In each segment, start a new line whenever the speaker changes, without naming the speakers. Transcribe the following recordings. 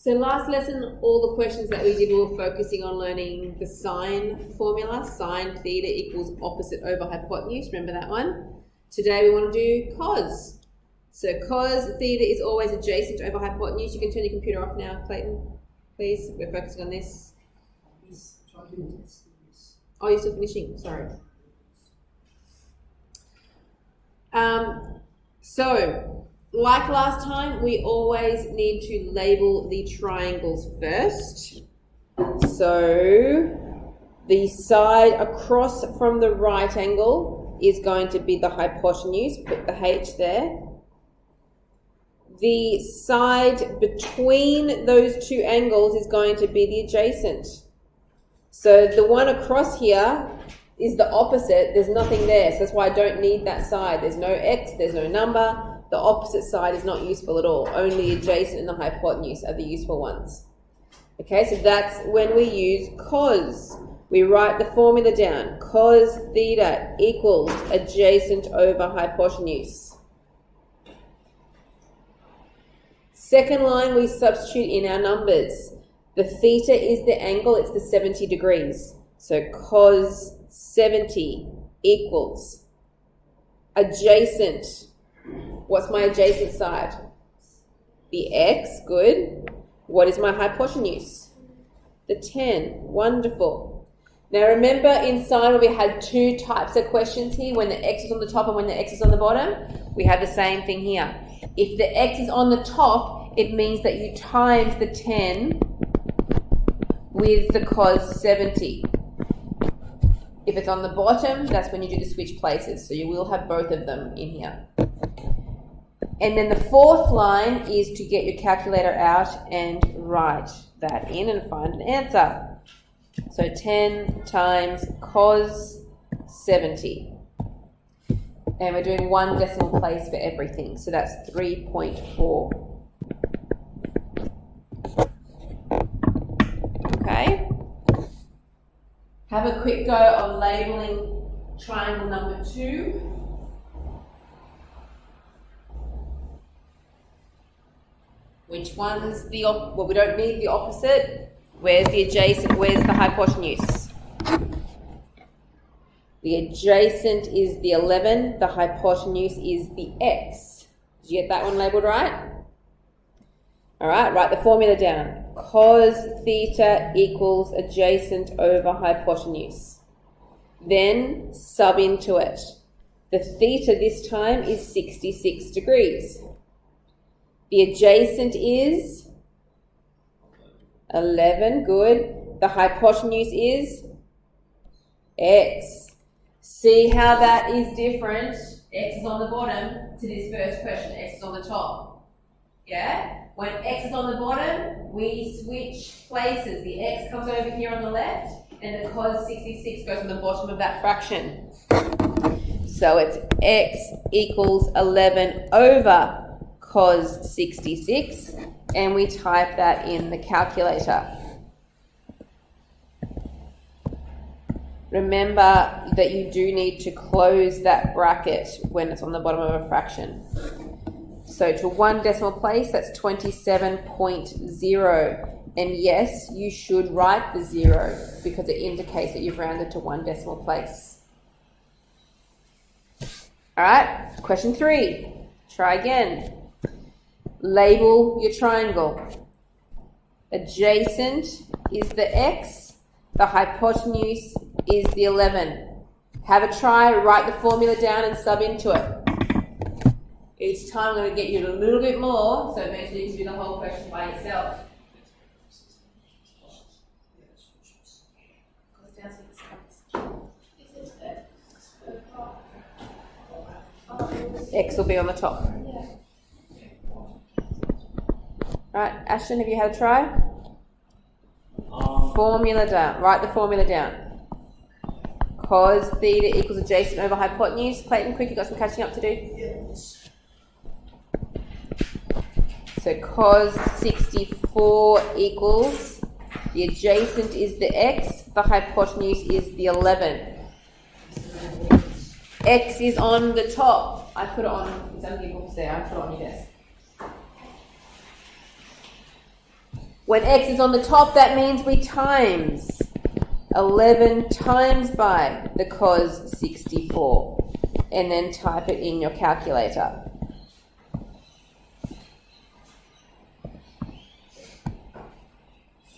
So last lesson, all the questions that we did, we were focusing on learning the sine formula. Sine theta equals opposite over hypotenuse. Remember that one? Today we want to do cos. So cos theta is always adjacent over hypotenuse. You can turn your computer off now, Clayton, please. We're focusing on this. Oh, you're still finishing. Sorry. So, like last time, we always need to label the triangles first. So, the side across from the right angle is going to be the hypotenuse. Put the H there. The side between those two angles is going to be the adjacent. So the one across here is the opposite. There's nothing there, so that's why I don't need that side. There's no x, there's no number. The opposite side is not useful at all. Only adjacent and the hypotenuse are the useful ones. Okay, so that's when we use cos. We write the formula down. Cos theta equals adjacent over hypotenuse. Second line, we substitute in our numbers. The theta is the angle, it's the 70 degrees. So cos 70 equals adjacent. What's my adjacent side? The x, good. What is my hypotenuse? The 10, wonderful. Now remember in sine we had two types of questions here, when the x is on the top and when the x is on the bottom. We have the same thing here. If the x is on the top, it means that you times the 10 with the cos 70. If it's on the bottom, that's when you do the switch places. So you will have both of them in here. And then the fourth line is to get your calculator out and write that in and find an answer. So 10 times cos 70. And we're doing one decimal place for everything. So that's 3.4. Okay. Have a quick go on labeling triangle number 2. Which one's the well, we don't need the opposite. Where's the adjacent? Where's the hypotenuse? The adjacent is the 11. The hypotenuse is the x. Did you get that one labeled right? All right, write the formula down. Cos theta equals adjacent over hypotenuse. Then sub into it. The theta this time is 66 degrees. The adjacent is 11, good. The hypotenuse is x. See how that is different? X is on the bottom to this first question. X is on the top. Yeah? When x is on the bottom, we switch places. The x comes over here on the left, and the cos 66 goes on the bottom of that fraction. So it's x equals 11 over cos 66, and we type that in the calculator. Remember that you do need to close that bracket when it's on the bottom of a fraction. So to one decimal place, that's 27.0. And yes, you should write the 0 because it indicates that you've rounded to one decimal place. All right, question 3. Try again. Label your triangle. Adjacent is the x. The hypotenuse is the 11. Have a try, write the formula down and sub into it. Each time I'm going to get you a little bit more, so eventually you can do the whole question by yourself. X will be on the top. Alright, Ashton, have you had a try? Formula down. Write the formula down. Cos theta equals adjacent over hypotenuse. Clayton, quick, you've got some catching up to do.
Yes.
So cos 64 equals, the adjacent is the x, the hypotenuse is the 11. X is on the top. I put it on, it's on your books there, I put it on your desk. When x is on the top, that means we times 11 times by the cos 64, and then type it in your calculator.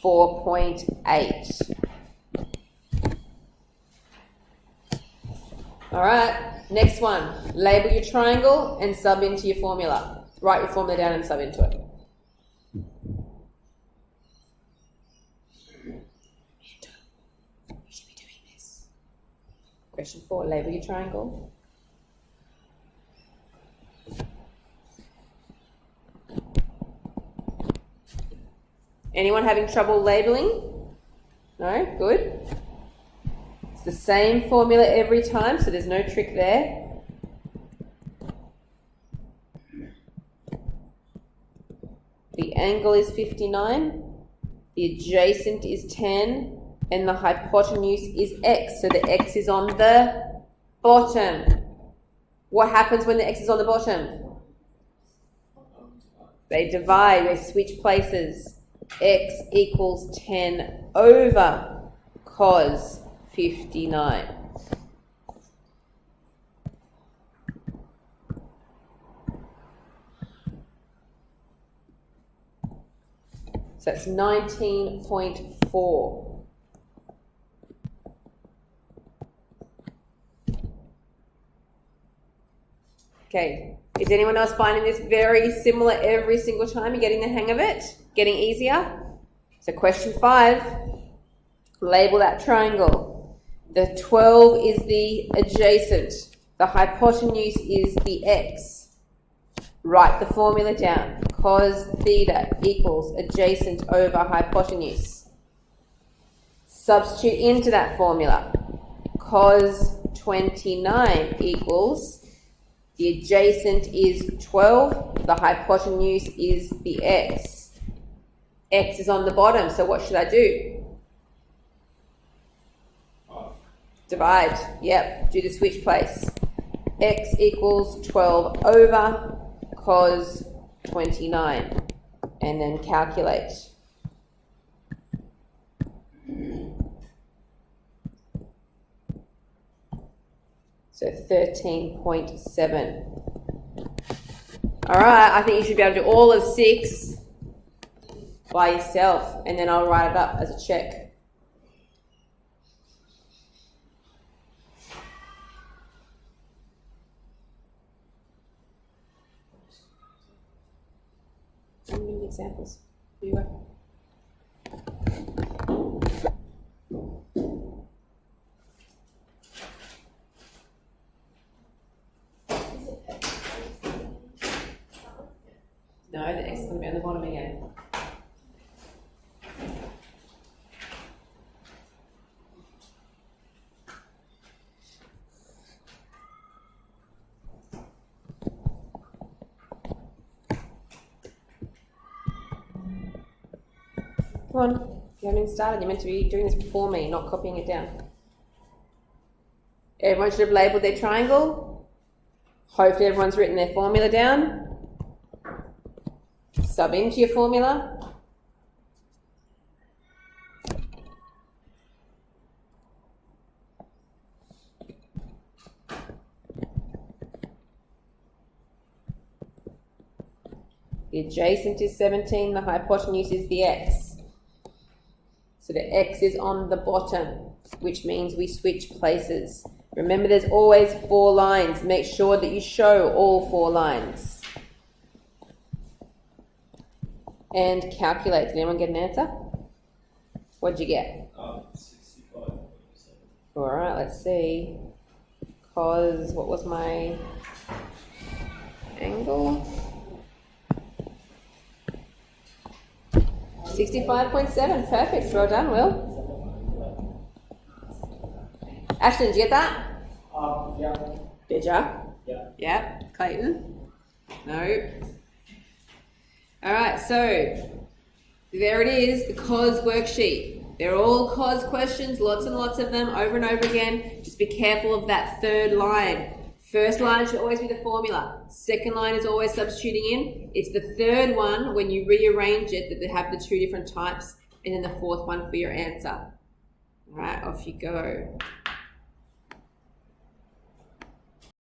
.8. All right, next one. Label your triangle and sub into your formula. Write your formula down and sub into it. You should be doing this. Question 4, label your triangle. Anyone having trouble labeling? No? Good. It's the same formula every time, so there's no trick there. The angle is 59, the adjacent is 10, and the hypotenuse is x, so the x is on the bottom. What happens when the x is on the bottom? They divide, they switch places. X equals 10 over cos 59. So that's 19.4. Okay, is anyone else finding this very similar every single time? You're getting the hang of it? Getting easier? So question 5, label that triangle. The 12 is the adjacent. The hypotenuse is the x. Write the formula down. Cos theta equals adjacent over hypotenuse. Substitute into that formula. Cos 29 equals, the adjacent is 12, the hypotenuse is the x. X is on the bottom, so what should I do? Divide. Yep, do the switch place. X equals 12 over cos 29, and then calculate. So 13.7. All right, I think you should be able to do all of 6 by yourself, and then I'll write it up as a check. How many examples do you got? No, the X is going to be on the bottom again. Come on, you haven't even started. You're meant to be doing this before me, not copying it down. Everyone should have labelled their triangle. Hopefully everyone's written their formula down. Sub into your formula. The adjacent is 17, the hypotenuse is the x. So the x is on the bottom, which means we switch places. Remember, there's always 4 lines. Make sure that you show all 4 lines. And calculate. Did anyone get an answer? What'd you get?
65.
All right, let's see. Cos, what was my angle? 65.7. Perfect. Well done, Will. Ashton, did you get that?
Yeah.
Did ya?
Yeah.
Yeah. Clayton? No. All right, so there it is, the cos worksheet. They're all cos questions, lots and lots of them, over and over again. Just be careful of that third line. First line should always be the formula. Second line is always substituting in. It's the third one when you rearrange it that they have the two different types, and then the fourth one for your answer. All right, off you go.